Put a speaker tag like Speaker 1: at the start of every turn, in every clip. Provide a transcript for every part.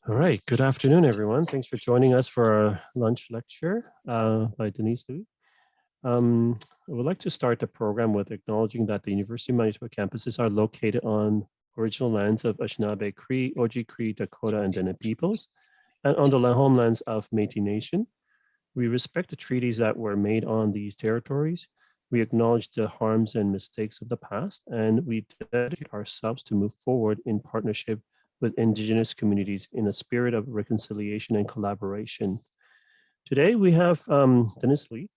Speaker 1: All right, good afternoon, everyone. Thanks for joining us for our lunch lecture by Denise Liu. I would like to start the program with acknowledging that the University of Manitoba campuses are located on original lands of Anishinaabe Cree, Oji Cree, Dakota, and Dene peoples, and on the homelands of Métis Nation. We respect the treaties that were made on these territories. We acknowledge the harms and mistakes of the past, and we dedicate ourselves to move forward in partnership with Indigenous communities in a spirit of reconciliation and collaboration. Today we have Denise Liu,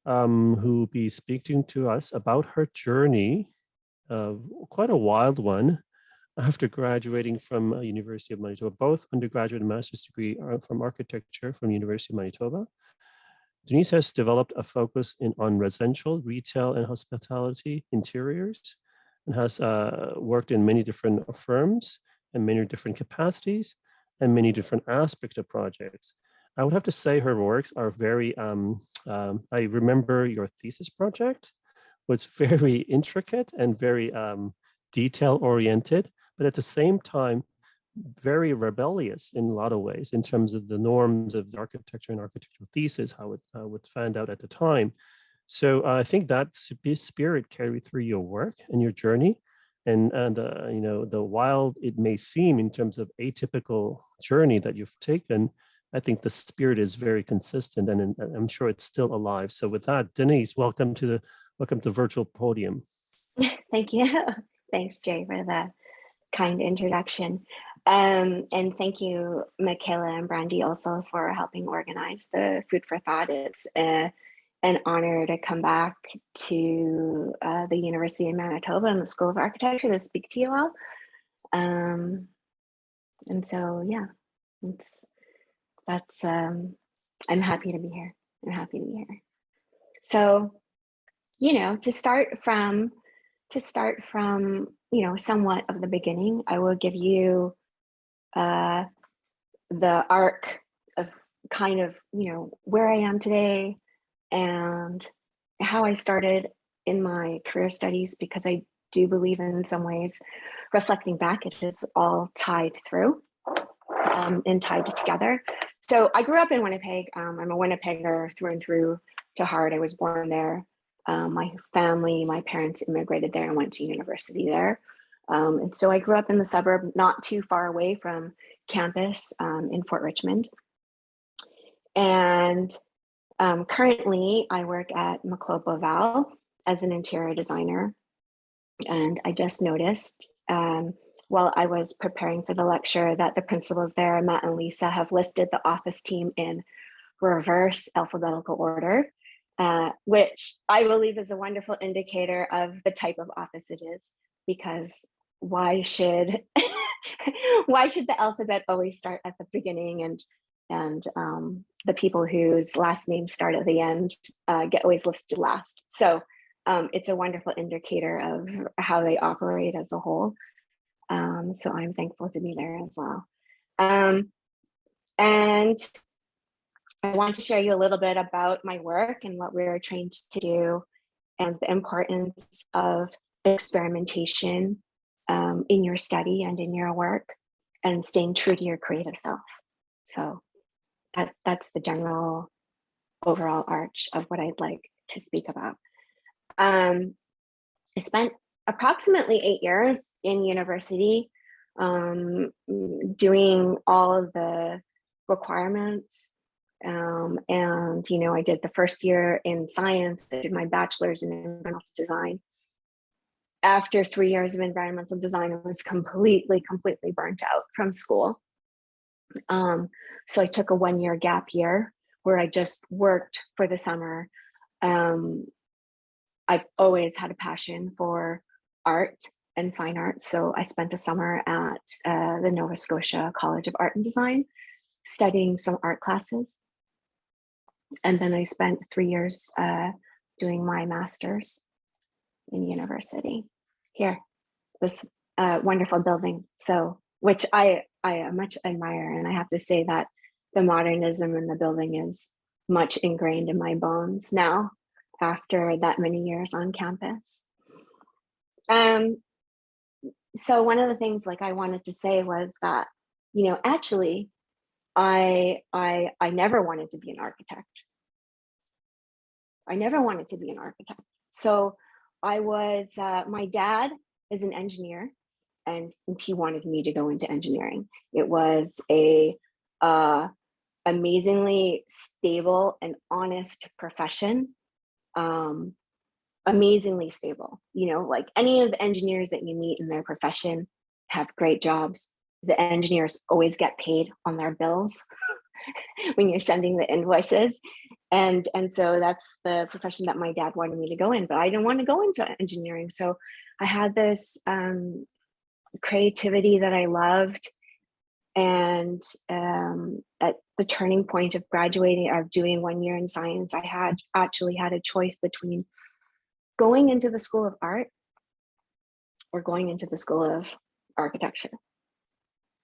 Speaker 1: who will be speaking to us about her journey, quite a wild one, after graduating from University of Manitoba, both undergraduate and master's degree from architecture from University of Manitoba. Denise has developed a focus on residential, retail, and hospitality interiors, and has worked in many different firms and many different capacities and many different aspects of projects. I would have to say her works are very, I remember your thesis project was very intricate and very detail oriented, but at the same time, very rebellious in a lot of ways in terms of the norms of the architecture and architectural thesis, how it would find out at the time. So I think that spirit carried through your work and your journey. And you know, the wild it may seem in terms of atypical journey that you've taken, I think the spirit is very consistent, and I'm sure it's still alive. So with that, Denise, welcome to the virtual podium.
Speaker 2: Thank you. Thanks, Jay, for the kind introduction. And thank you, Michaela and Brandy, also for helping organize the Food for Thought. It's an honor to come back to the University of Manitoba and the School of Architecture to speak to you all. And so, yeah, I'm happy to be here. I'm happy to be here. So, you know, to start from, you know, somewhat of the beginning, I will give you the arc of kind of, you know, where I am today and how I started in my career studies, because I do believe in some ways, reflecting back, it's all tied through and tied together. So I grew up in Winnipeg. I'm a Winnipegger through and through to heart. I was born there. My family, my parents immigrated there and went to university there. And so I grew up in the suburb, not too far away from campus in Fort Richmond. And currently I work at McLeod Laval as an interior designer. And I just noticed while I was preparing for the lecture that the principals there, Matt and Lisa, have listed the office team in reverse alphabetical order, which I believe is a wonderful indicator of the type of office it is, because why should the alphabet always start at the beginning, and the people whose last names start at the end get always listed last? So it's a wonderful indicator of how they operate as a whole. So I'm thankful to be there as well. And I want to share you a little bit about my work and what we're trained to do, and the importance of experimentation in your study and in your work, and staying true to your creative self. So that's the general overall arch of what I'd like to speak about. I spent approximately 8 years in university doing all of the requirements. And, you know, I did the first year in science. I did my bachelor's in environmental design. After 3 years of environmental design, I was completely burnt out from school. So I took a 1-year gap year where I just worked for the summer. I've always had a passion for art and fine art. So I spent a summer at the Nova Scotia College of Art and Design studying some art classes. And then I spent 3 years doing my master's in university here, this wonderful building. So, which I much admire. And I have to say that the modernism in the building is much ingrained in my bones now, after that many years on campus. So one of the things like I wanted to say was that, you know, actually I never wanted to be an architect. I never wanted to be an architect. So I was, my dad is an engineer, and he wanted me to go into engineering. It was a amazingly stable and honest profession. Amazingly stable. You know, like any of the engineers that you meet in their profession have great jobs. The engineers always get paid on their bills when you're sending the invoices. And so that's the profession that my dad wanted me to go in, but I didn't want to go into engineering. So I had this creativity that I loved. And at the turning point of graduating, of doing 1 year in science, I had actually had a choice between going into the School of Art or going into the School of Architecture.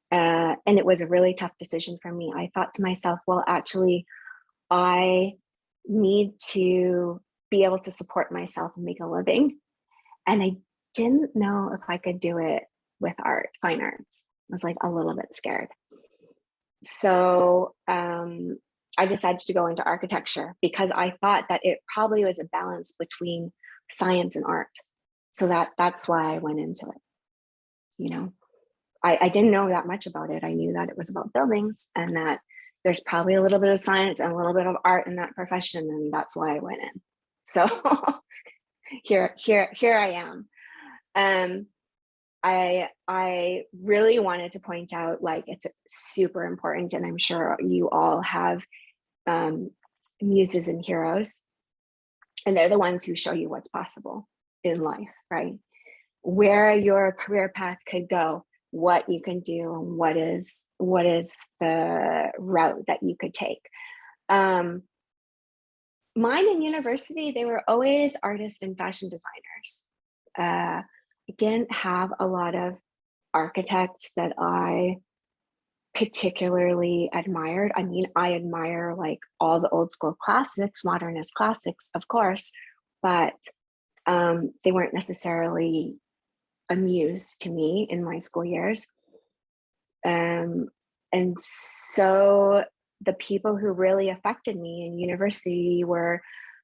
Speaker 2: And it was a really tough decision for me. I thought to myself, well, actually, I need to be able to support myself and make a living. And I didn't know if I could do it with art, fine arts. I was like a little bit scared. So I decided to go into architecture because I thought that it probably was a balance between science and art. So that's why I went into it. You know, I didn't know that much about it. I knew that it was about buildings and that there's probably a little bit of science and a little bit of art in that profession, and that's why I went in. So here I am. I really wanted to point out, like, it's super important, and I'm sure you all have muses and heroes, and they're the ones who show you what's possible in life, right? Where your career path could go, what you can do, and what is the route that you could take. Mine in university, they were always artists and fashion designers. I didn't have a lot of architects that I particularly admired. I mean, I admire like all the old school classics, modernist classics, of course, but they weren't necessarily a muse to me in my school years. And so the people who really affected me in university were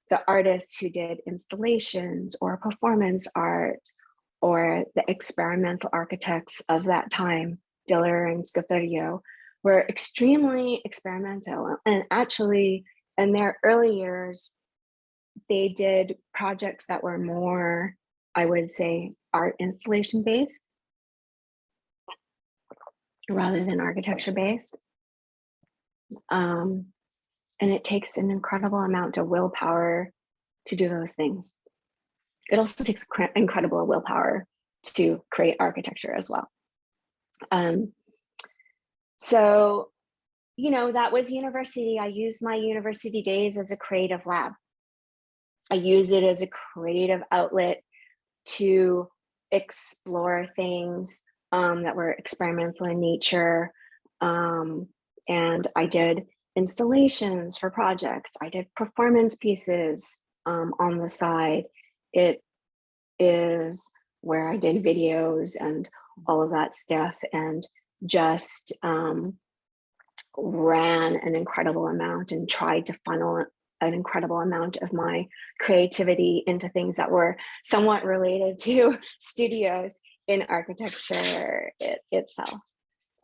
Speaker 2: the artists who did installations or performance art, or the experimental architects of that time, Diller and Scaferio, were extremely experimental. And actually, in their early years, they did projects that were more, I would say, art installation based rather than architecture based. And it takes an incredible amount of willpower to do those things. It also takes incredible willpower to create architecture as well. So, you know, that was university. I used my university days as a creative lab. I use it as a creative outlet to explore things that were experimental in nature. And I did installations for projects. I did performance pieces on the side. It is where I did videos and all of that stuff, and just ran an incredible amount and tried to funnel an incredible amount of my creativity into things that were somewhat related to studios in architecture itself.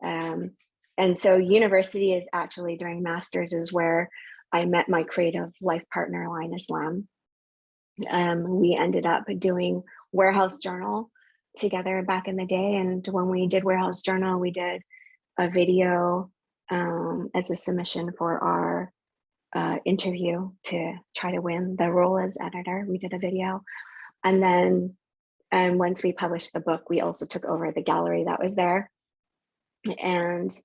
Speaker 2: And so university is actually, during master's, is where I met my creative life partner, Linus Lam. We ended up doing Warehouse Journal together back in the day. And when we did Warehouse Journal, we did a video as a submission for our interview to try to win the role as editor. We did a video. And then once we published the book, we also took over the gallery that was there and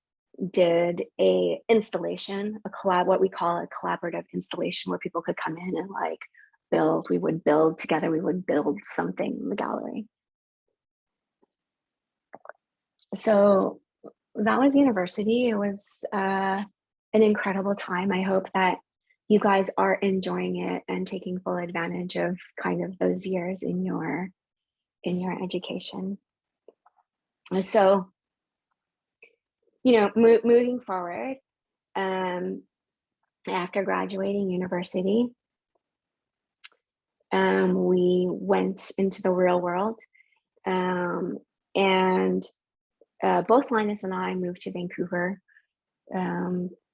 Speaker 2: did a installation, what we call a collaborative installation, where people could come in and like build. We would build together. We would build something in the gallery. So that was university. It was an incredible time. I hope that you guys are enjoying it and taking full advantage of kind of those years in your education. So, you know, moving forward, after graduating university, we went into the real world, and both Linus and I moved to Vancouver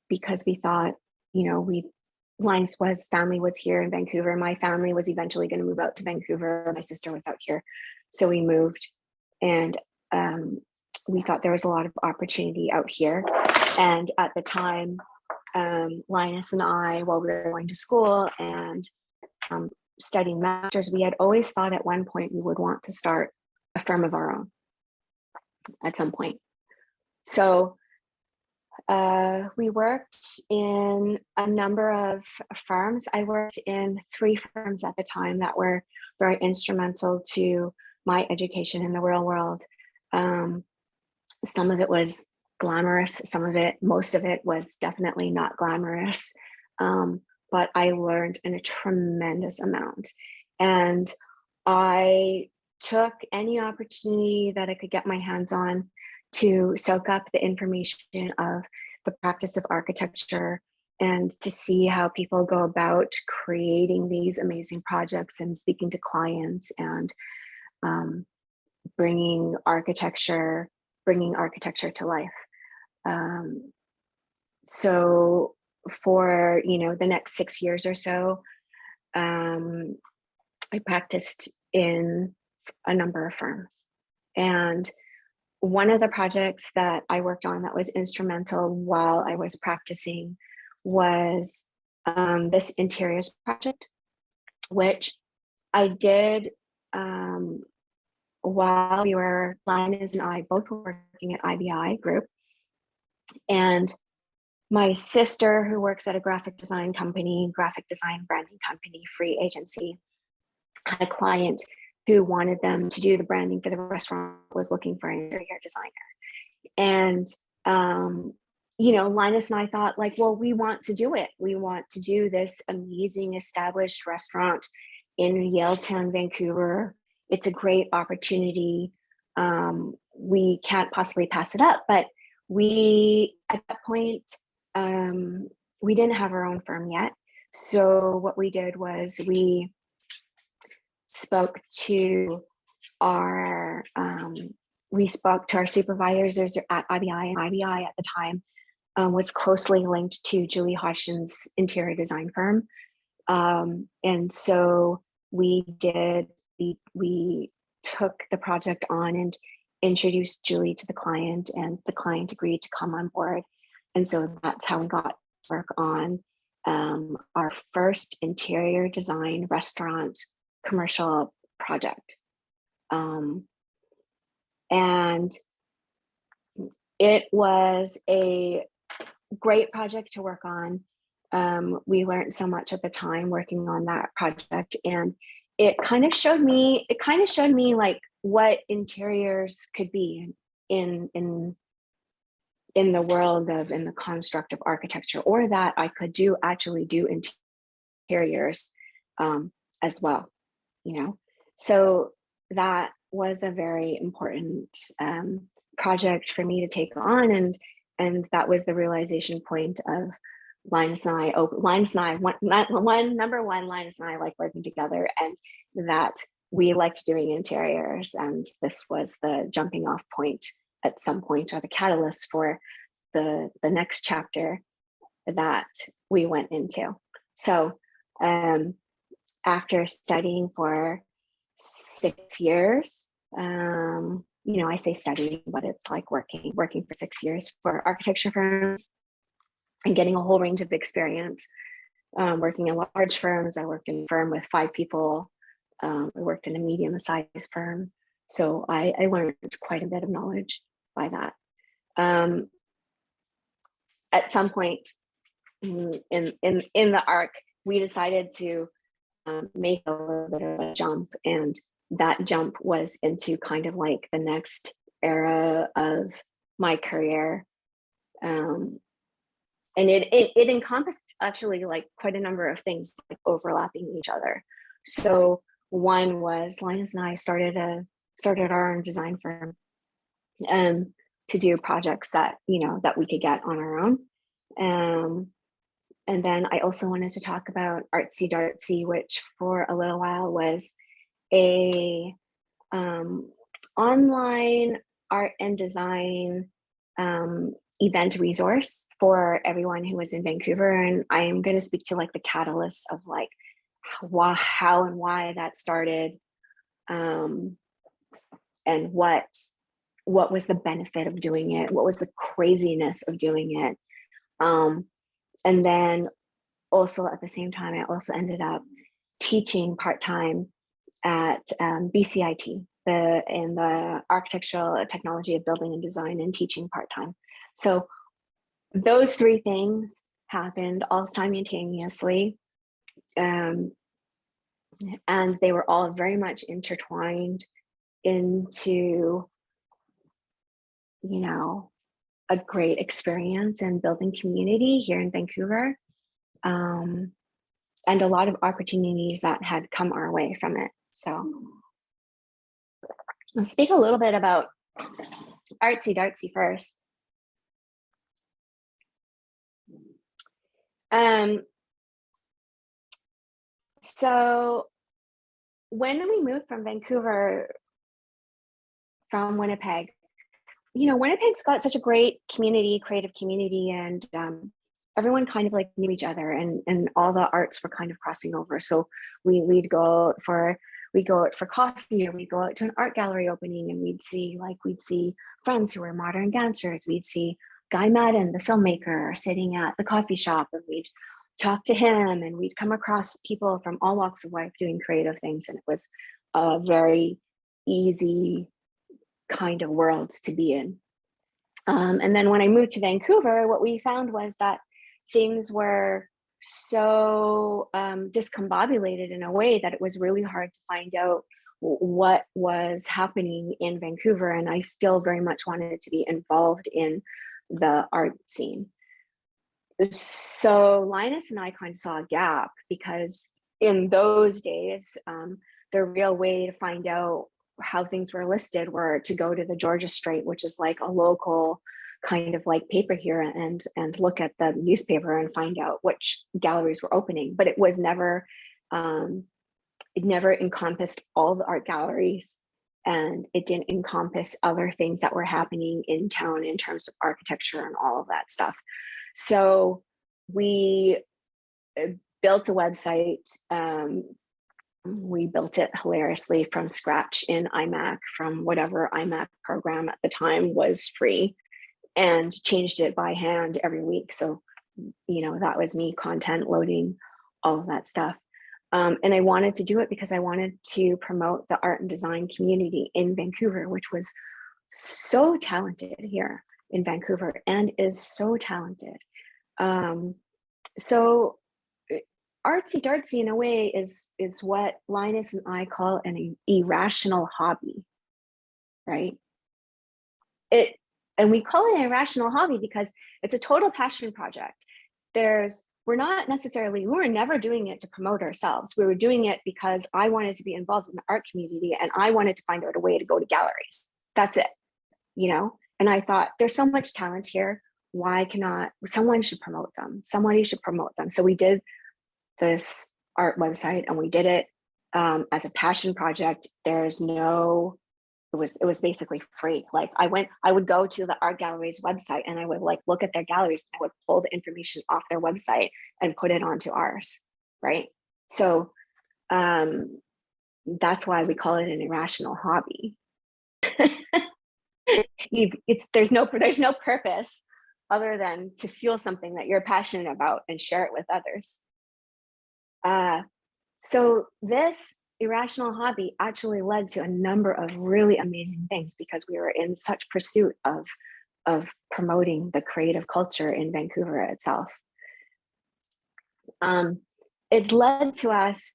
Speaker 2: because we thought, Linus' family was here in Vancouver. My family was eventually going to move out to Vancouver. My sister was out here. So we moved, and we thought there was a lot of opportunity out here. And at the time, Linus and I, while we were going to school and studying masters, we had always thought at one point we would want to start a firm of our own at some point. So we worked in a number of firms. I worked in 3 firms at the time that were very instrumental to my education in the real world. Some of it was glamorous, most of it was definitely not glamorous. But I learned a tremendous amount. And I took any opportunity that I could get my hands on to soak up the information of the practice of architecture and to see how people go about creating these amazing projects and speaking to clients and bringing architecture to life. So for the next 6 years or so, I practiced in a number of firms. And one of the projects that I worked on that was instrumental while I was practicing was this interiors project, which I did while Linus and I both were working at IBI Group. And my sister, who works at a graphic design branding company, free agency, had a client who wanted them to do the branding for the restaurant, was looking for an interior designer. And, Linus and I thought, well, we want to do it. We want to do this amazing established restaurant in Yaletown, Vancouver. It's a great opportunity. We can't possibly pass it up. But at that point, we didn't have our own firm yet. So what we did was we spoke to our supervisors at IBI, and IBI at the time was closely linked to Julie Hodgson's interior design firm. And so we took the project on and introduced Julie to the client, and the client agreed to come on board. And so that's how we got to work on our first interior design restaurant commercial project. And it was a great project to work on. We learned so much at the time working on that project, and it kind of showed me like what interiors could be in the world in the construct of architecture, or that I could actually do interiors as well, So that was a very important project for me to take on, and that was the realization point of Linus and I. Linus and I like working together, and that we liked doing interiors, and this was the jumping off point at some point, or the catalyst for the next chapter that we went into. So after studying for 6 years, I say studying, but it's like working for 6 years for architecture firms and getting a whole range of experience. Working in large firms, I worked in a firm with 5 people. I worked in a medium-sized firm, so I learned quite a bit of knowledge by that. At some point in the arc, we decided to make a little bit of a jump, and that jump was into kind of like the next era of my career. And it encompassed actually like quite a number of things, like overlapping each other. So one was Linus and I started our own design firm to do projects that that we could get on our own. And then I also wanted to talk about Artsy Dartsy, which for a little while was a online art and design event resource for everyone who was in Vancouver. And I am going to speak to like the catalyst of like how and why that started, and what was the benefit of doing it, what was the craziness of doing it. And then also at the same time, I also ended up teaching part-time at BCIT, in the architectural technology of building and design, and teaching part-time. So those three things happened all simultaneously. And they were all very much intertwined into, you know, a great experience in building community here in Vancouver. And a lot of opportunities that had come our way from it. So I'll speak a little bit about Artsy Dartsy first. So when we moved from Vancouver, from Winnipeg, you know, Winnipeg's got such a great community, creative community, and everyone kind of like knew each other, and all the arts were kind of crossing over. So we'd go out for coffee, or we'd go out to an art gallery opening, and we'd see friends who were modern dancers. We'd see Guy Madden, the filmmaker, sitting at the coffee shop, and we'd talk to him, and we'd come across people from all walks of life doing creative things. And it was a very easy kind of world to be in. And then when I moved to Vancouver, what we found was that things were so discombobulated in a way that it was really hard to find out what was happening in Vancouver. And I still very much wanted to be involved in the art scene. So Linus and I kind of saw a gap, because in those days, the real way to find out how things were listed were to go to the Georgia Strait, which is like a local kind of like paper here, and look at the newspaper and find out which galleries were opening. But it was never, it never encompassed all the art galleries, and it didn't encompass other things that were happening in town in terms of architecture and all of that stuff. So we built a website. We built it hilariously from scratch in iMac, from whatever iMac program at the time was free, and changed it by hand every week. So, you know, that was me content loading all of that stuff. And I wanted to do it because I wanted to promote the art and design community in Vancouver, which was so talented here in Vancouver and is so talented. So Artsy Dartsy in a way is what Linus and I call an irrational hobby, right? And we call it an irrational hobby because it's a total passion project. We were never doing it to promote ourselves. We were doing it because I wanted to be involved in the art community, and I wanted to find out a way to go to galleries. That's it, you know? And I thought, there's so much talent here. Someone should promote them. Somebody should promote them. So we did this art website, and we did it as a passion project. It was basically free. Like I would go to the art gallery's website, and I would like look at their galleries. I would pull the information off their website and put it onto ours, right? So that's why we call it an irrational hobby. There's no purpose other than to fuel something that you're passionate about and share it with others. So this irrational hobby actually led to a number of really amazing things, because we were in such pursuit of promoting the creative culture in Vancouver itself. It led to us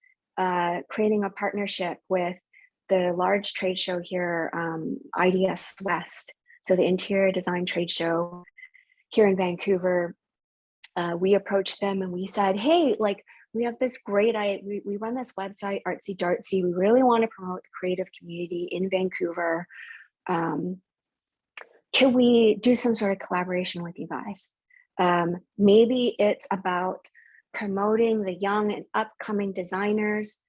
Speaker 2: creating a partnership with the large trade show here, IDS West, so the interior design trade show here in Vancouver. We approached them and we said, hey, like, we have this great, we run this website, Artsy Dartsy. We really want to promote the creative community in Vancouver. Can we do some sort of collaboration with you guys? Maybe it's about promoting the young and upcoming designers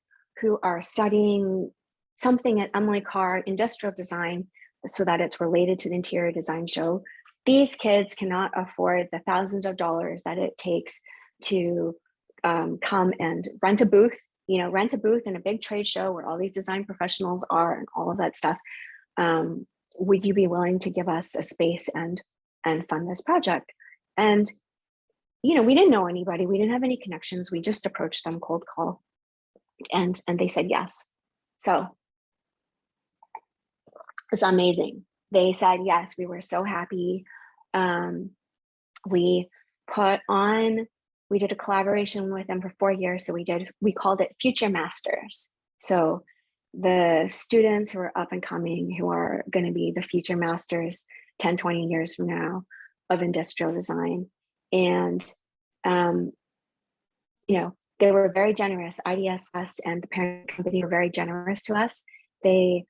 Speaker 2: who are studying something at Emily Carr industrial design so that it's related to the interior design show. These kids cannot afford the thousands of dollars that it takes to come and rent a booth, rent a booth in a big trade show where all these design professionals are and all of that stuff. Would you be willing to give us a space and fund this project? And we didn't know anybody, we didn't have any connections, we just approached them cold call, and they said yes. So it's amazing. They said yes. We were so happy. We did a collaboration with them for 4 years. So we called it Future Masters. So the students who are up and coming, who are going to be the future masters 10, 20 years from now of industrial design. And, they were very generous. IDSS and the parent company were very generous to us. They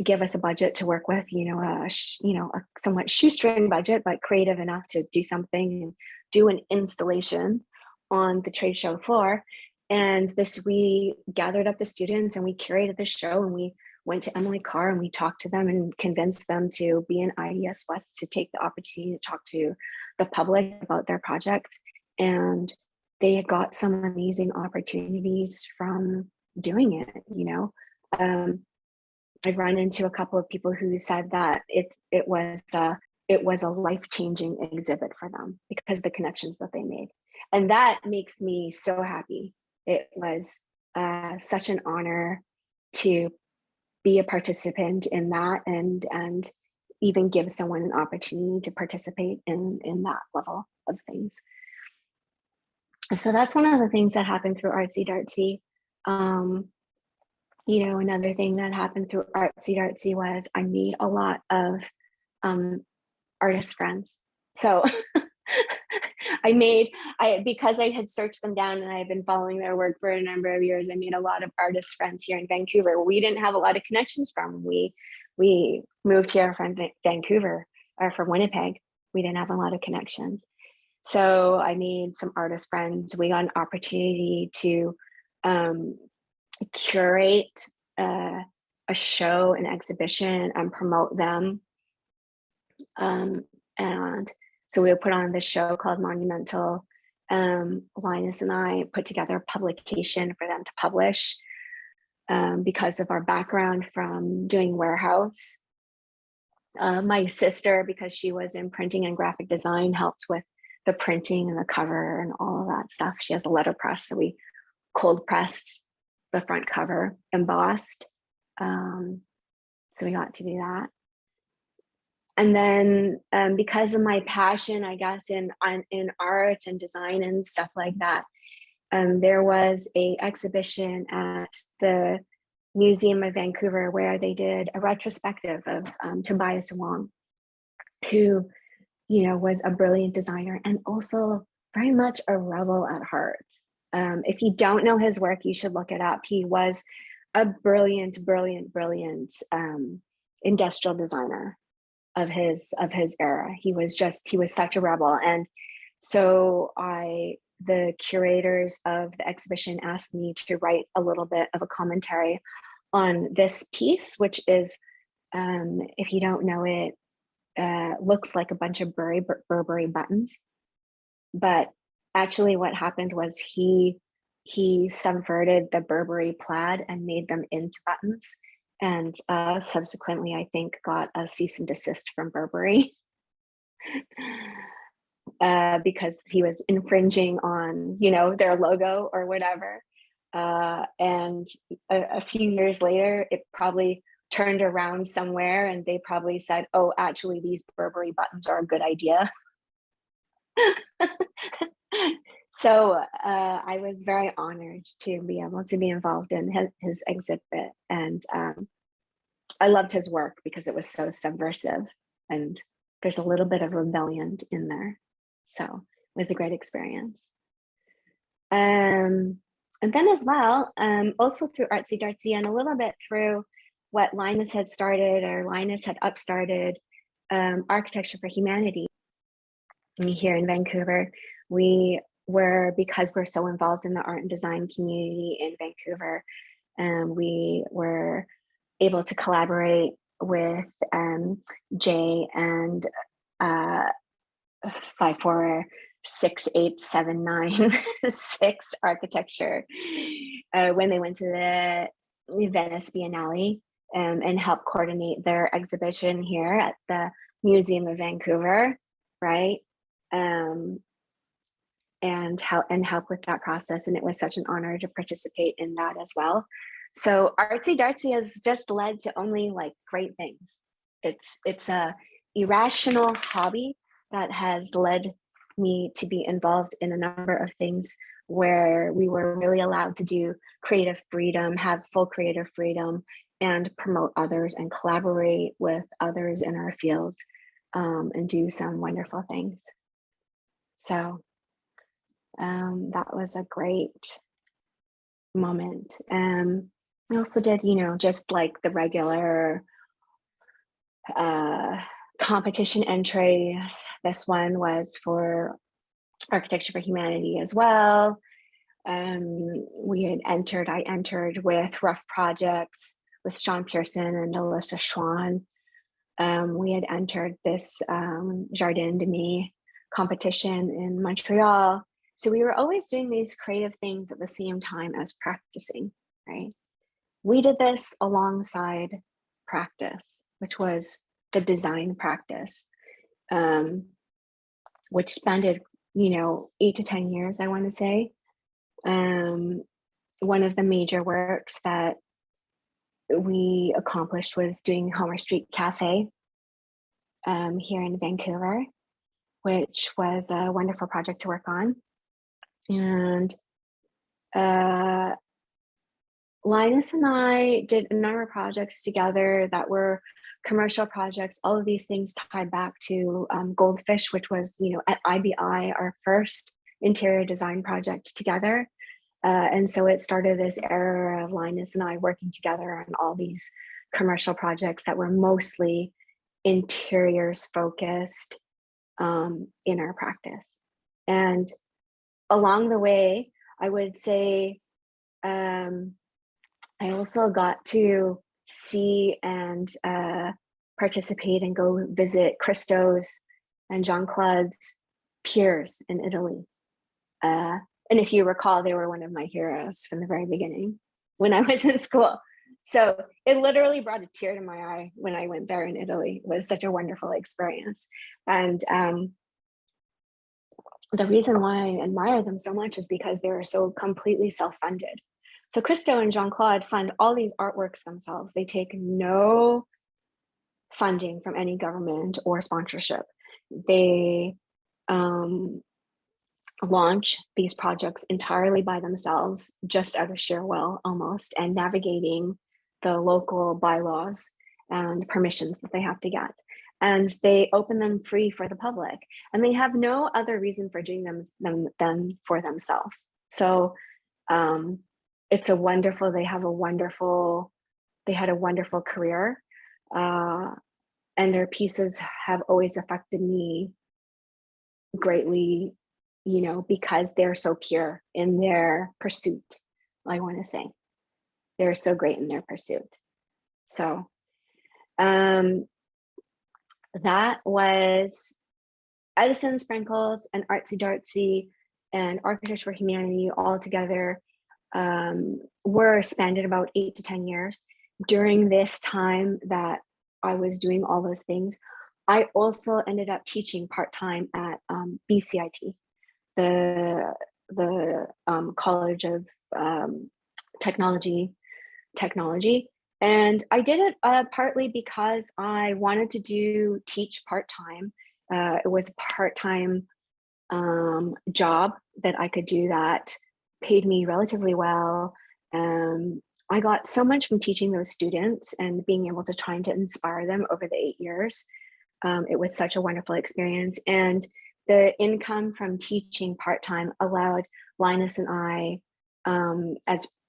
Speaker 2: give us a budget to work with, a somewhat shoestring budget, but creative enough to do something and do an installation on the trade show floor. And we gathered up the students and we curated the show, and we went to Emily Carr and we talked to them and convinced them to be in IDS West, to take the opportunity to talk to the public about their project. And they had got some amazing opportunities from doing it. I've run into a couple of people who said that it was a life-changing exhibit for them because of the connections that they made. And that makes me so happy. It was such an honor to be a participant in that and even give someone an opportunity to participate in that level of things. So that's one of the things that happened through Artsy Dartsy. Another thing that happened through Artsy Dartsy was I made a lot of artist friends. So because I had searched them down and I had been following their work for a number of years, I made a lot of artist friends here in Vancouver. We didn't have a lot of connections from. We moved here from Vancouver or from Winnipeg. We didn't have a lot of connections. So I made some artist friends. We got an opportunity to curate a show, an exhibition, and promote them. And so we put on this show called Monumental. Linus and I put together a publication for them to publish because of our background from doing warehouse. My sister, because she was in printing and graphic design, helped with the printing and the cover and all of that stuff. She has a letterpress, so we cold pressed the front cover, embossed. So we got to do that. And then because of my passion, I guess, in art and design and stuff like that, there was a exhibition at the Museum of Vancouver where they did a retrospective of Tobias Wong, who, was a brilliant designer and also very much a rebel at heart. If you don't know his work, you should look it up. He was a brilliant industrial designer of his era. He was such a rebel. And so the curators of the exhibition asked me to write a little bit of a commentary on this piece, which is, if you don't know it, looks like a bunch of Burberry buttons. But actually what happened was he subverted the Burberry plaid and made them into buttons, and subsequently I think got a cease and desist from Burberry because he was infringing on their logo or whatever. And a few years later it probably turned around somewhere and they probably said, oh, actually these Burberry buttons are a good idea. So I was very honored to be able to be involved in his exhibit, and I loved his work because it was so subversive and there's a little bit of rebellion in there. So it was a great experience. And then as well, also through Artsy Dartsy and a little bit through what Linus had started, or Linus had upstarted, Architecture for Humanity. here in Vancouver. We were, because we're so involved in the art and design community in Vancouver, we were able to collaborate with Jay and 5468796 architecture when they went to the Venice Biennale and helped coordinate their exhibition here at the Museum of Vancouver, right? And help with that process. And it was such an honor to participate in that as well. So Artsy Dartsy has just led to only like great things. It's a irrational hobby that has led me to be involved in a number of things where we were really allowed to do creative freedom, have full creative freedom, and promote others and collaborate with others in our field, and do some wonderful things. So that was a great moment. I also did, just like the regular competition entries. This one was for Architecture for Humanity as well. I entered with Rough Projects with Sean Pearson and Alyssa Schwan. We had entered this Jardin de Me competition in Montreal. So we were always doing these creative things at the same time as practicing, right? We did this alongside practice, which was the design practice, which spanned 8 to 10 years, I want to say. One of the major works that we accomplished was doing Homer Street Cafe here in Vancouver, which was a wonderful project to work on. And Linus and I did a number of projects together that were commercial projects. All of these things tied back to Goldfish, which was, at IBI, our first interior design project together. And so it started this era of Linus and I working together on all these commercial projects that were mostly interiors focused in our practice. And along the way, I would say, I also got to see and participate and go visit Christo's and Jean-Claude's peers in Italy. And if you recall, they were one of my heroes from the very beginning when I was in school. So it literally brought a tear to my eye when I went there in Italy. It was such a wonderful experience. And the reason why I admire them so much is because they were so completely self-funded. So Christo and Jean-Claude fund all these artworks themselves. They take no funding from any government or sponsorship. They launch these projects entirely by themselves, just out of sheer will almost, and navigating the local bylaws and permissions that they have to get. And they open them free for the public. And they have no other reason for doing them than for themselves. So it's a wonderful, they had a wonderful career. And their pieces have always affected me greatly, because they're so pure in their pursuit, I want to say. They're so great in their pursuit. So that was Edison Sprinkles and Artsy Dartsy and Architecture for Humanity all together were spanned at about 8 to 10 years. During this time that I was doing all those things, I also ended up teaching part-time at BCIT, the College of Technology. And I did it partly because I wanted to teach part-time. It was a part-time job that I could do that paid me relatively well. I got so much from teaching those students and being able to try to inspire them over the 8 years. It was such a wonderful experience. And the income from teaching part-time allowed Linus and I,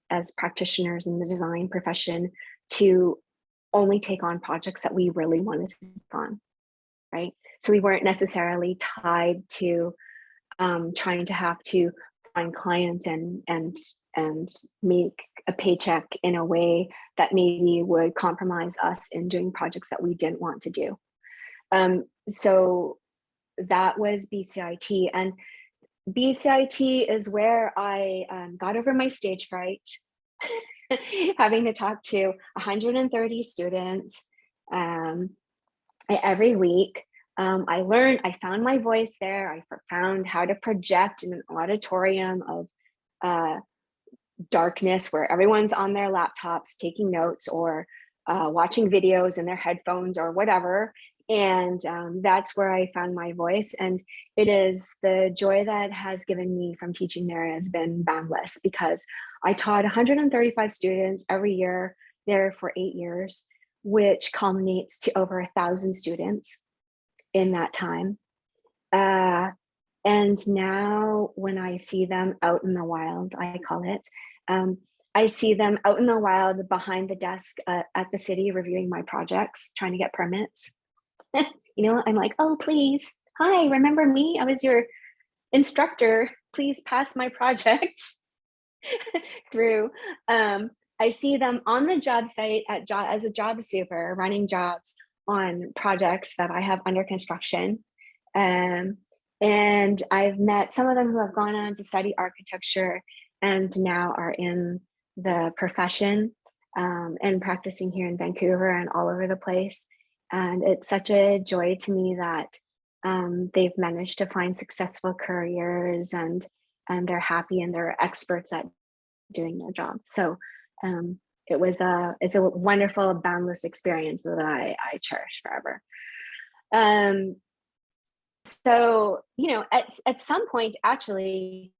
Speaker 2: as practitioners in the design profession, to only take on projects that we really wanted to take on, right? So we weren't necessarily tied to trying to have to find clients and make a paycheck in a way that maybe would compromise us in doing projects that we didn't want to do. So that was BCIT, and BCIT is where I got over my stage fright, having to talk to 130 students every week. I found my voice there. I found how to project in an auditorium of darkness where everyone's on their laptops taking notes or watching videos in their headphones or whatever. And that's where I found my voice. And it is the joy that has given me from teaching there has been boundless, because I taught 135 students every year there for 8 years, which culminates to over 1,000 students in that time. And now when I see them out in the wild, I call it, I see them out in the wild behind the desk at the city reviewing my projects, trying to get permits. I'm like, oh, please. Hi, remember me? I was your instructor. Please pass my project through. I see them on the job site as a job super, running jobs on projects that I have under construction. And I've met some of them who have gone on to study architecture and now are in the profession and practicing here in Vancouver and all over the place. And it's such a joy to me that they've managed to find successful careers and they're happy and they're experts at doing their job. So it's a wonderful, boundless experience that I cherish forever. So, at some point, actually,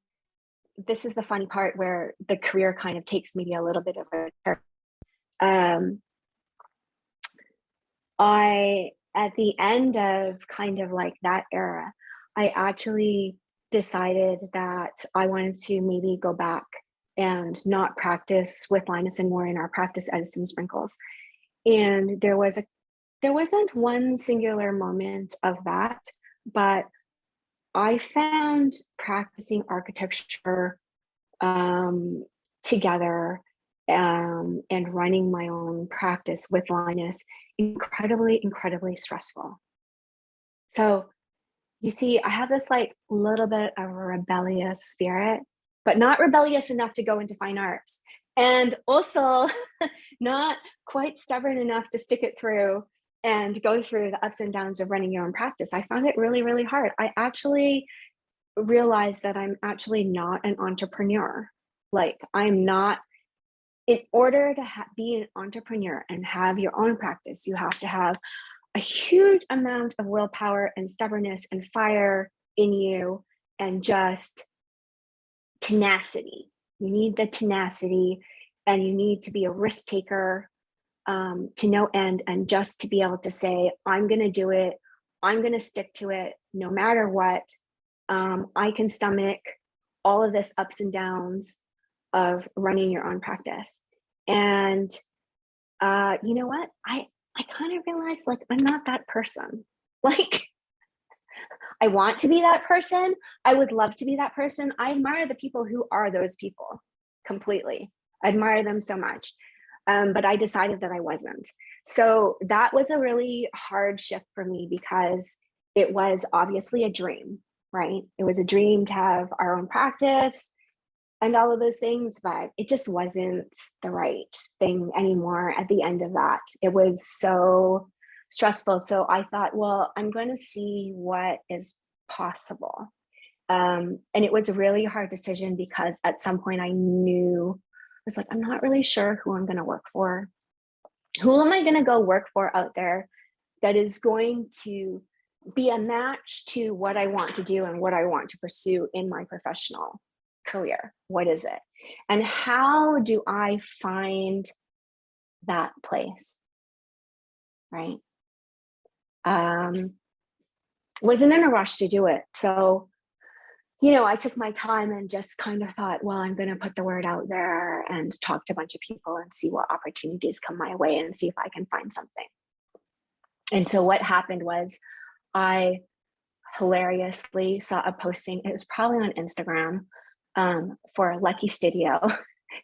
Speaker 2: this is the funny part where the career kind of takes maybe a little bit of a turn. At the end of kind of like that era, I actually decided that I wanted to maybe go back and not practice with Linus and more in our practice Edison sprinkles. And there wasn't one singular moment of that, but I found practicing architecture together and running my own practice with Linus incredibly, incredibly stressful. So you see, I have this like little bit of a rebellious spirit, but not rebellious enough to go into fine arts, and also not quite stubborn enough to stick it through and go through the ups and downs of running your own practice. I found it really, really hard. I actually realized that I'm actually not an entrepreneur. Like, I'm not. In order to be an entrepreneur and have your own practice, you have to have a huge amount of willpower and stubbornness and fire in you and just tenacity. You need the tenacity, and you need to be a risk taker to no end, and just to be able to say, I'm going to do it. I'm going to stick to it no matter what. I can stomach all of this ups and downs of running your own practice. And you know what? I kind of realized, like, I'm not that person. Like, I want to be that person. I would love to be that person. I admire the people who are those people completely. I admire them so much. But I decided that I wasn't. So that was a really hard shift for me, because it was obviously a dream, right? It was a dream to have our own practice and all of those things, but it just wasn't the right thing anymore at the end of that. It was so stressful. So I thought, well, I'm going to see what is possible. And it was a really hard decision, because at some point I was like, I'm not really sure who I'm going to work for. Who am I going to go work for out there that is going to be a match to what I want to do and what I want to pursue in my professional career? What is it? And how do I find that place? Right? Wasn't in a rush to do it. So, I took my time and just kind of thought, well, I'm going to put the word out there and talk to a bunch of people and see what opportunities come my way and see if I can find something. And so what happened was, I hilariously saw a posting, it was probably on Instagram, for Lucky Studio,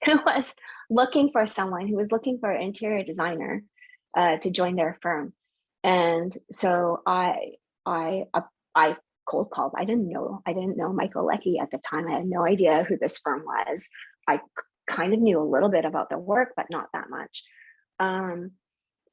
Speaker 2: who was looking for someone who was looking for an interior designer to join their firm. And so I cold called. I didn't know Michael Leckie at the time. I had no idea who this firm was. I kind of knew a little bit about the work, but not that much.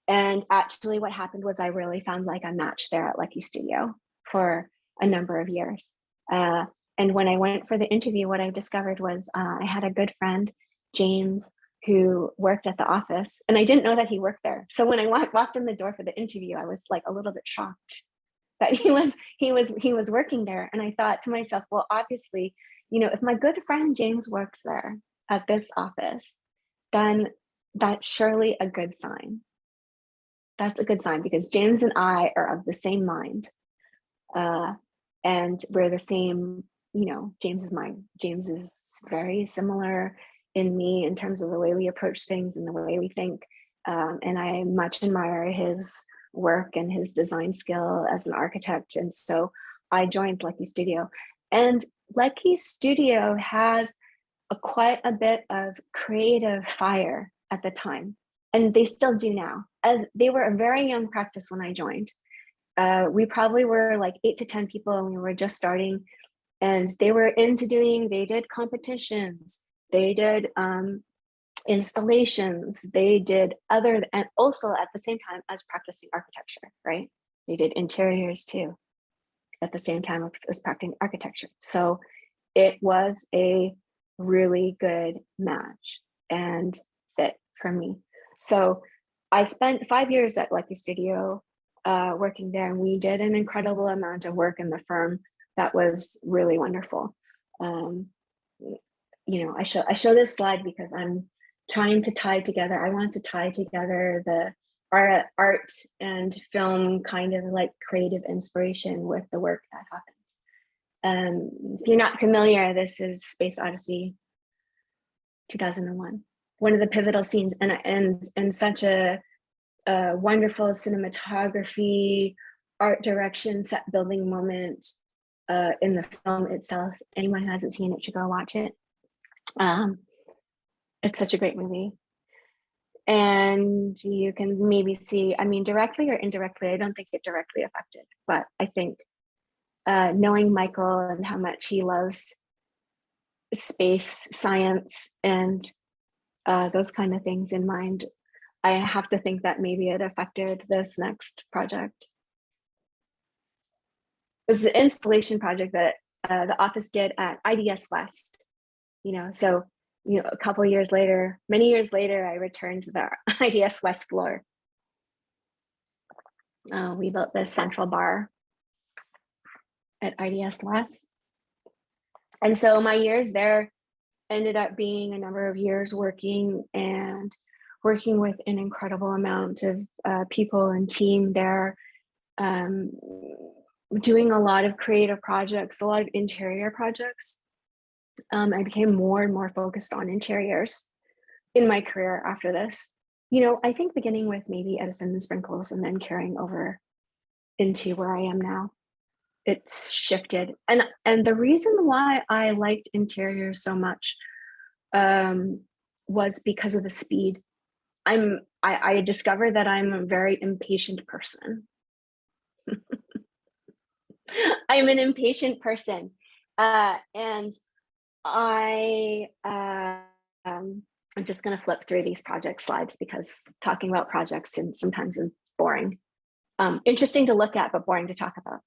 Speaker 2: And actually what happened was I really found like a match there at Lucky Studio for a number of years. And when I went for the interview, what I discovered was I had a good friend, James, who worked at the office, and I didn't know that he worked there. So when I walked in the door for the interview, I was like a little bit shocked that he was working there. And I thought to myself, well, obviously, you know, if my good friend James works there at this office, then that's surely a good sign. That's a good sign, because James and I are of the same mind. And we're the same, you know, James is very similar in me in terms of the way we approach things and the way we think. And I much admire his work and his design skill as an architect. And so I joined Lucky Studio. And Lucky Studio has quite a bit of creative fire at the time. And they still do now, as they were a very young practice when I joined. We probably were like 8 to 10 people, and we were just starting, and they did competitions, they did installations, they did and also at the same time as practicing architecture, right? They did interiors too at the same time as practicing architecture. So it was a really good match and fit for me. So I spent 5 years at Lucky Studio working there, and we did an incredible amount of work in the firm that was really wonderful. You know, I show this slide because I'm trying to tie together. I want to tie together the art and film kind of like creative inspiration with the work that happens. If you're not familiar, this is Space Odyssey 2001. One of the pivotal scenes, and such a wonderful cinematography, art direction, set building moment in the film itself. Anyone who hasn't seen it should go watch it. It's such a great movie. And you can maybe see, I mean, directly or indirectly, I don't think it directly affected, but I think knowing Michael and how much he loves space, science, and those kind of things in mind, I have to think that maybe it affected this next project. It was the installation project that the office did at IDS West. You know, so, you know, a couple of years later, many years later, I returned to the IDS West floor. We built this central bar at IDS West. And so my years there ended up being a number of years working with an incredible amount of people and team there, doing a lot of creative projects, a lot of interior projects. I became more and more focused on interiors in my career after this. You know, I think beginning with maybe Edison and Sprinkles and then carrying over into where I am now. It's shifted. And the reason why I liked interiors so much was because of the speed. I discovered that I'm a very impatient person. I'm an impatient person. And I'm just going to flip through these project slides because talking about projects and sometimes is boring. Interesting to look at, but boring to talk about.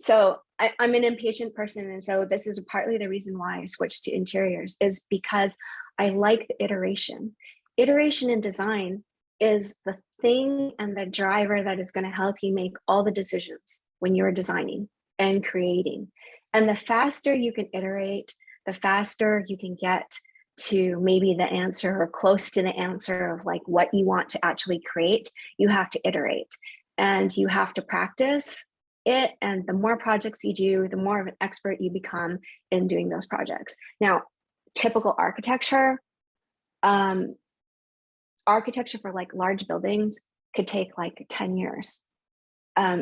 Speaker 2: So I'm an impatient person. And so this is partly the reason why I switched to interiors, is because I like the iteration. Iteration in design is the thing and the driver that is going to help you make all the decisions when you're designing and creating. And the faster you can iterate, the faster you can get to maybe the answer or close to the answer of like what you want to actually create. You have to iterate and you have to practice it. And the more projects you do, the more of an expert you become in doing those projects. Now, typical architecture, architecture for like large buildings could take like 10 years.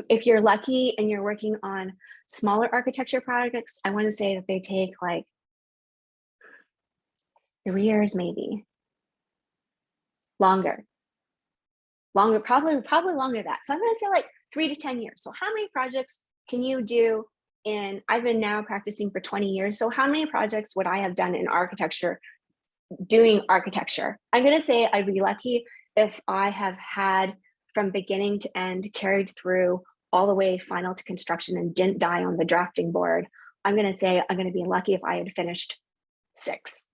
Speaker 2: If you're lucky and you're working on smaller architecture projects, I want to say that they take like 3 years, maybe longer, probably longer than that. So I'm going to say like 3 to 10 years. So how many projects can you do in, I've been now practicing for 20 years. So how many projects would I have done in architecture, doing architecture? I'm going to say I'd be lucky if I have had from beginning to end carried through all the way final to construction and didn't die on the drafting board. I'm going to say I'm going to be lucky if I had finished 6.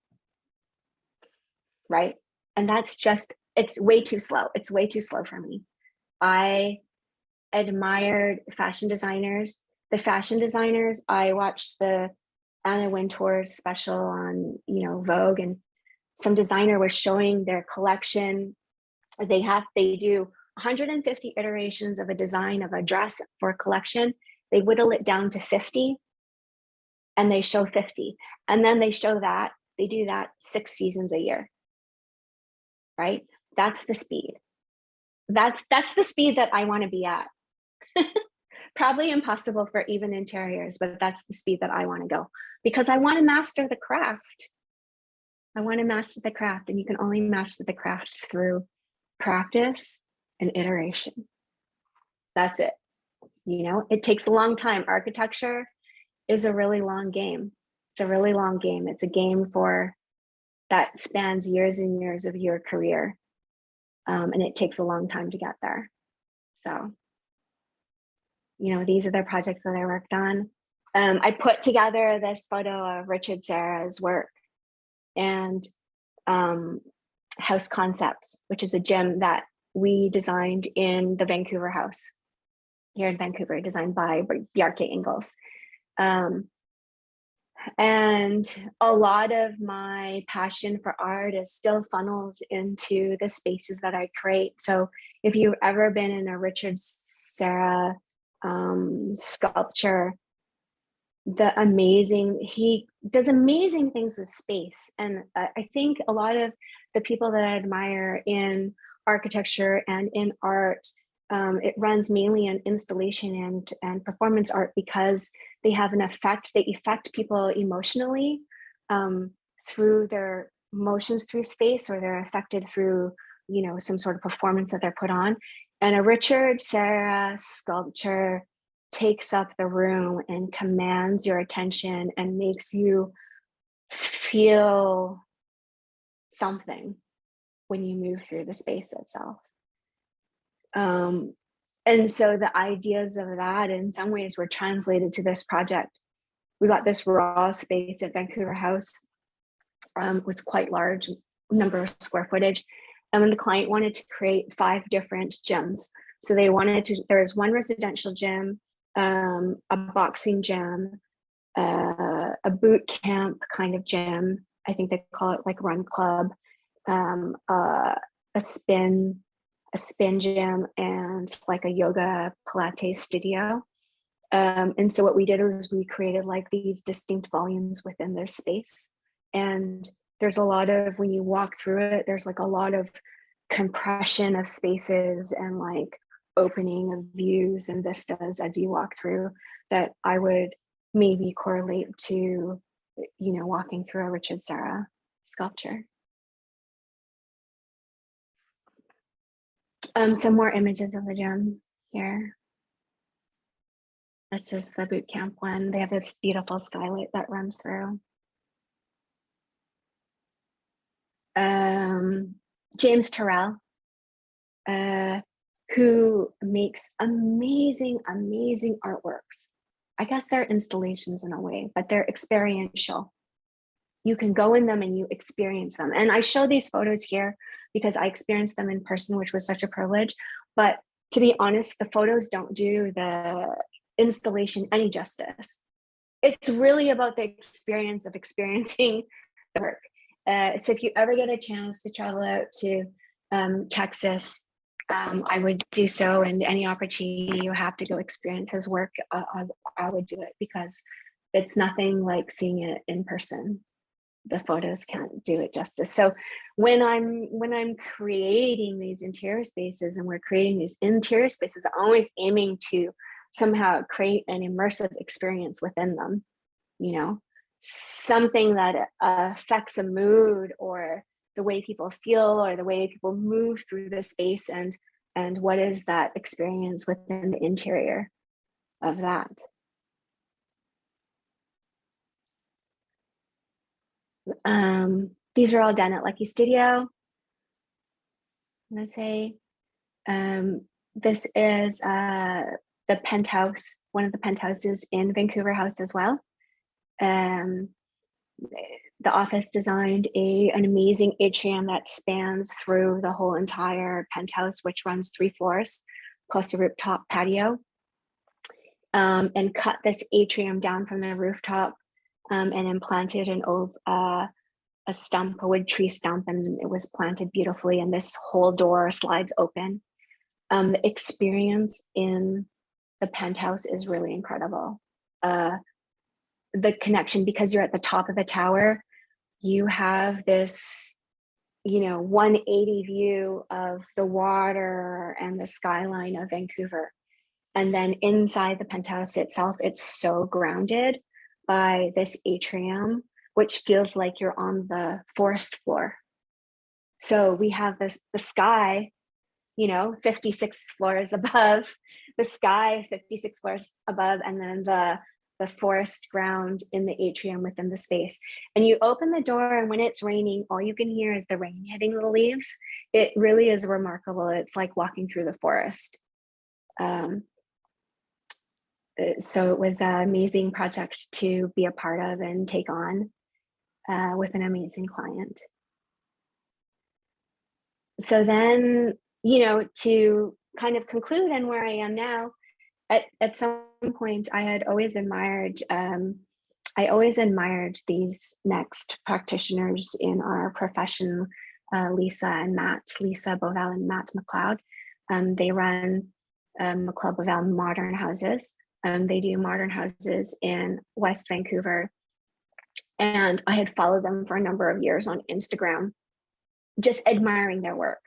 Speaker 2: Right? And that's just, it's way too slow. It's way too slow for me. I admired fashion designers. The fashion designers, I watched the Anna Wintour's special on, Vogue, and some designer was showing their collection. They do 150 iterations of a design of a dress for a collection. They whittle it down to 50 and they show 50. And then they show that, they do that 6 seasons a year. Right? That's the speed. That's the speed that I want to be at. Probably impossible for even interiors, but that's the speed that I want to go because I want to master the craft. I want to master the craft, and you can only master the craft through practice and iteration. That's it. It takes a long time. Architecture is a really long game. It's a really long game. It's a game that spans years and years of your career. And it takes a long time to get there. So, these are the projects that I worked on. I put together this photo of Richard Serra's work and House Concepts, which is a gym that we designed in the Vancouver house here in Vancouver, designed by Bjarke Ingels. And a lot of my passion for art is still funneled into the spaces that I create. So if you've ever been in a Richard Serra sculpture, he does amazing things with space. And I think a lot of the people that I admire in architecture and in art, it runs mainly on installation and performance art because they have an effect. They affect people emotionally through their motions through space, or they're affected through, some sort of performance that they're put on. And a Richard Serra sculpture takes up the room and commands your attention and makes you feel something when you move through the space itself. And so the ideas of that in some ways were translated to this project. We got this raw space at Vancouver House, was quite large number of square footage. And when the client wanted to create 5 different gyms. So there was one residential gym, a boxing gym, a boot camp kind of gym. I think they call it like run club, a spin gym, and like a yoga Pilates studio. And so what we did was we created like these distinct volumes within this space. And there's a lot of, when you walk through it, there's like a lot of compression of spaces and like opening of views and vistas as you walk through that I would maybe correlate to, walking through a Richard Serra sculpture. Some more images of the gym here. This is the boot camp one. They have this beautiful skylight that runs through. James Turrell, who makes amazing artworks. I guess they're installations in a way, but they're experiential. You can go in them and you experience them. And I show these photos here because I experienced them in person, which was such a privilege. But to be honest, the photos don't do the installation any justice. It's really about the experience of experiencing the work. So if you ever get a chance to travel out to Texas, I would do so, and any opportunity you have to go experience his work, I would do it because it's nothing like seeing it in person. the photos can't do it justice. So when I'm creating these interior spaces, and we're creating these interior spaces, I'm always aiming to somehow create an immersive experience within them, you know, something that affects a mood or the way people feel or the way people move through the space, and what is that experience within the interior of that. These are all done at Lucky Studio. Let's say this is the penthouse, one of the penthouses in Vancouver House as well. The office designed an amazing atrium that spans through the whole entire penthouse, which runs 3 floors, plus a rooftop patio, and cut this atrium down from the rooftop and implanted a stump, a wood tree stump, and it was planted beautifully, and this whole door slides open. The experience in the penthouse is really incredible. The connection, because you're at the top of the tower, you have this, 180 view of the water and the skyline of Vancouver. And then inside the penthouse itself, it's so grounded by this atrium, which feels like you're on the forest floor. So we have the sky, 56 floors above, the sky is 56 floors above, and then the forest ground in the atrium within the space. And you open the door, and when it's raining, all you can hear is the rain hitting the leaves. It really is remarkable. It's like walking through the forest. So it was an amazing project to be a part of and take on with an amazing client. So then, to kind of conclude and where I am now, at some point I had always admired, these next practitioners in our profession, Lisa Boval and Matt McLeod. They run McLeod Boval Modern Houses. They do modern houses in West Vancouver. And I had followed them for a number of years on Instagram, just admiring their work.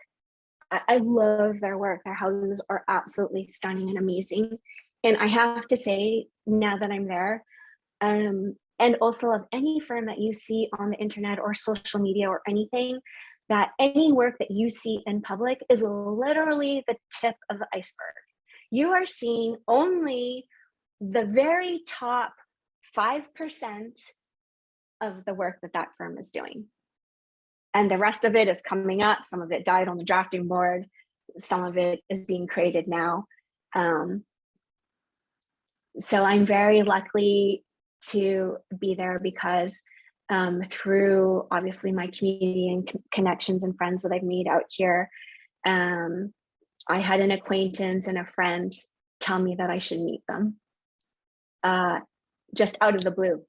Speaker 2: I love their work. Their houses are absolutely stunning and amazing. And I have to say, now that I'm there, and also of any firm that you see on the internet or social media or anything, that any work that you see in public is literally the tip of the iceberg. You are seeing only the very top 5% of the work that firm is doing. And the rest of it is coming up. Some of it died on the drafting board. Some of it is being created now. So I'm very lucky to be there because through obviously my community and connections and friends that I've made out here, I had an acquaintance and a friend tell me that I should meet them just out of the blue.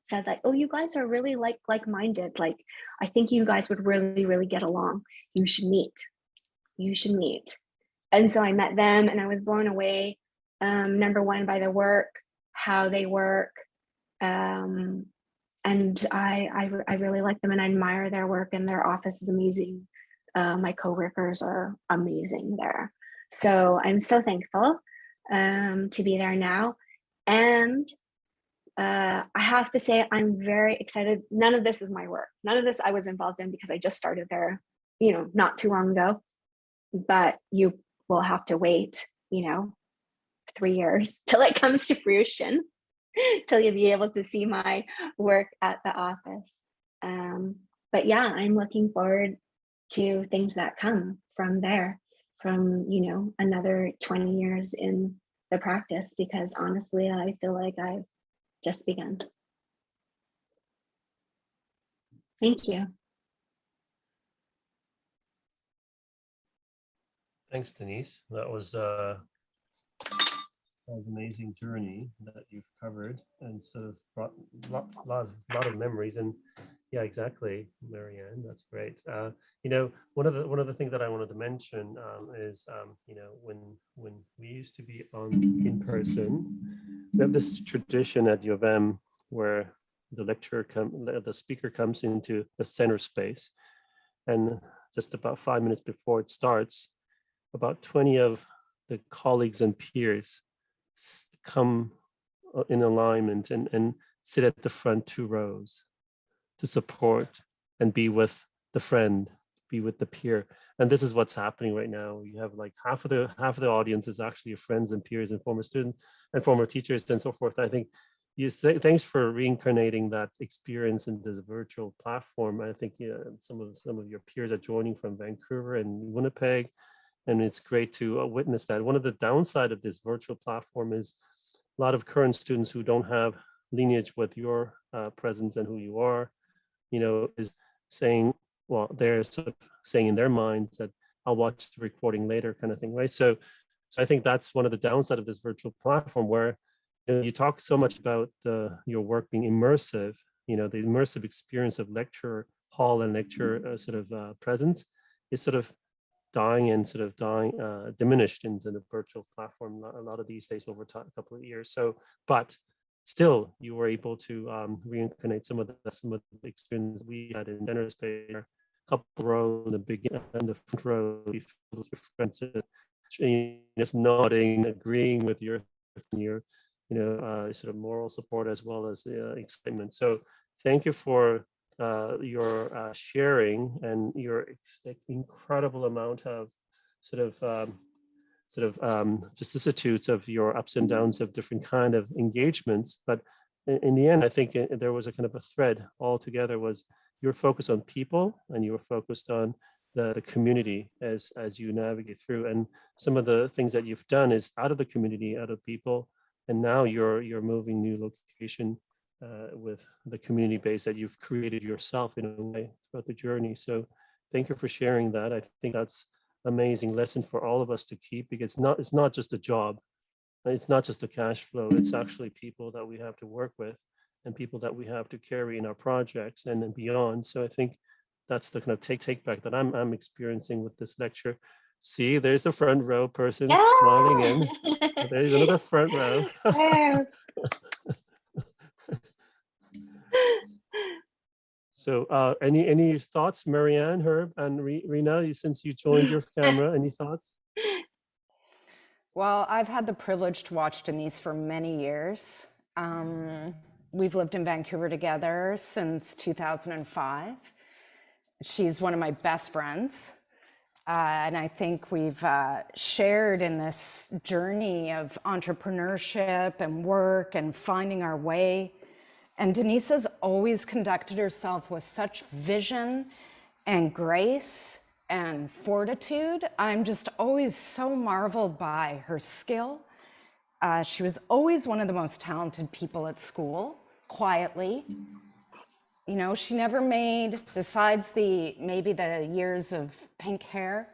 Speaker 2: Said like, oh, you guys are really like-minded. Like, I think you guys would really, really get along. You should meet. And so I met them and I was blown away. Number one, by the work, how they work. And I really like them and I admire their work, and their office is amazing. My coworkers are amazing there. So I'm so thankful to be there now. And I have to say, I'm very excited. None of this is my work. None of this I was involved in because I just started there, not too long ago. But you will have to wait, 3 years till it comes to fruition, till you'll be able to see my work at the office. But yeah, I'm looking forward to things that come from there, from, another 20 years in the practice, because honestly, I feel like I've just begun. Thank you.
Speaker 1: Thanks, Denise. That was an amazing journey that you've covered and sort of brought a lot of memories. And yeah, exactly, Marianne. That's great. One of the things that I wanted to mention is when we used to be in person, we have this tradition at U of M where the speaker comes into the center space, and just about 5 minutes before it starts, about 20 of the colleagues and peers come in alignment and sit at the front 2 rows to support and be with the friend, be with the peer. And this is what's happening right now. You have like half of the audience is actually your friends and peers and former students and former teachers and so forth. I think thanks for reincarnating that experience in this virtual platform. I think some of your peers are joining from Vancouver and Winnipeg, and it's great to witness that. One of the downside of this virtual platform is a lot of current students who don't have lineage with your presence and who you are, is saying, well, they're sort of saying in their minds that I'll watch the recording later, kind of thing, right? So I think that's one of the downside of this virtual platform, where you talk so much about your work being immersive, the immersive experience of lecture hall and lecture presence is sort of diminished into the virtual platform a lot of these days over a couple of years. So, but still, you were able to reincarnate some of the experience we had in center space. A couple rows in the beginning and the front row, you feel your friends just nodding, agreeing with your sort of moral support as well as excitement. So, thank you for your sharing and your incredible amount of vicissitudes of your ups and downs of different kind of engagements. But in the end, I think there was a kind of a thread all together, was you're focused on people and you were focused on the community as you navigate through. And some of the things that you've done is out of the community, out of people, and now you're moving new location with the community base that you've created yourself in a way throughout the journey. So thank you for sharing that. I think that's amazing lesson for all of us to keep, because it's not just a job, it's not just a cash flow, it's actually people that we have to work with and people that we have to carry in our projects and then beyond. So I think that's the kind of take back that I'm experiencing with this lecture. See, there's a front row person smiling in. There's another front row. So any thoughts, Marianne, Herb, and Rena, since you joined your camera, any thoughts?
Speaker 3: Well, I've had the privilege to watch Denise for many years. We've lived in Vancouver together since 2005. She's one of my best friends. And I think we've shared in this journey of entrepreneurship and work and finding our way. And Denise has always conducted herself with such vision and grace and fortitude. I'm just always so marveled by her skill. She was always one of the most talented people at school, quietly. She never made, besides maybe the years of pink hair,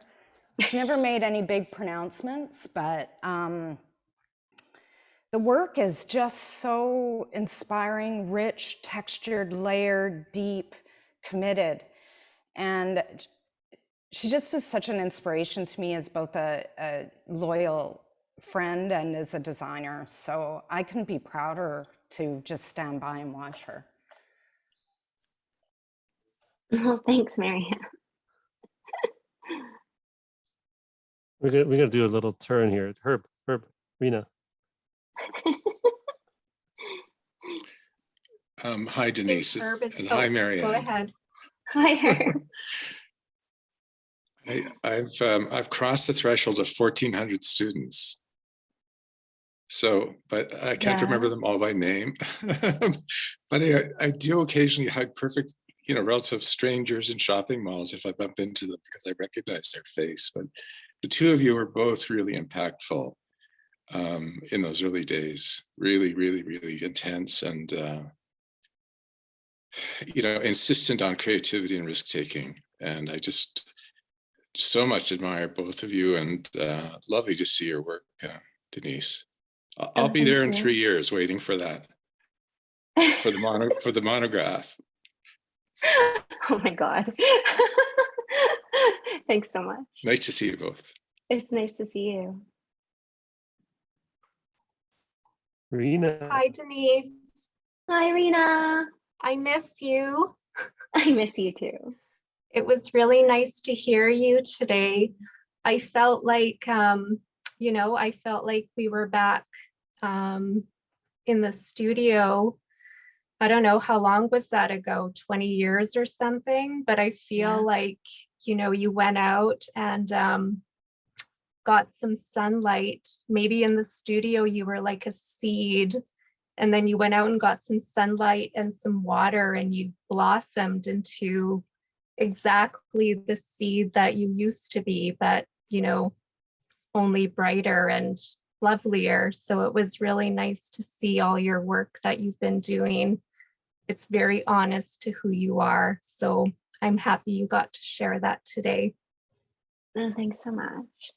Speaker 3: she never made any big pronouncements, but the work is just so inspiring, rich, textured, layered, deep, committed. And she just is such an inspiration to me as both a loyal friend and as a designer. So I couldn't be prouder to just stand by and watch her.
Speaker 2: Oh, thanks, Marianne.
Speaker 1: We're gonna do a little turn here. Herb, Rena.
Speaker 4: Hi, Denise, and hi, Marianne.
Speaker 2: Go ahead. Hi, Herb.
Speaker 4: I've crossed the threshold of 1,400 students. So, but I can't remember them all by name. But I do occasionally hug perfect, relative strangers in shopping malls if I bump into them, because I recognize their face. But the two of you are both really impactful in those early days. Really, really, really intense and insistent on creativity and risk taking. And I just so much admire both of you, and lovely to see your work, Denise. I'll be there in 3 years waiting for that, for the monograph.
Speaker 2: Oh my God. Thanks so much.
Speaker 4: Nice to see you both.
Speaker 2: It's nice to see you.
Speaker 1: Rena.
Speaker 5: Hi, Denise.
Speaker 2: Hi, Rena.
Speaker 5: I miss you.
Speaker 2: I miss you too.
Speaker 5: It was really nice to hear you today. I felt like, I felt like we were back in the studio. I don't know, how long was that ago? 20 years or something, but I feel like, you went out and got some sunlight. Maybe in the studio, you were like a seed, and then you went out and got some sunlight and some water, and you blossomed into exactly the seed that you used to be, but, only brighter and lovelier. So it was really nice to see all your work that you've been doing. It's very honest to who you are. So I'm happy you got to share that today.
Speaker 2: Oh, thanks so much.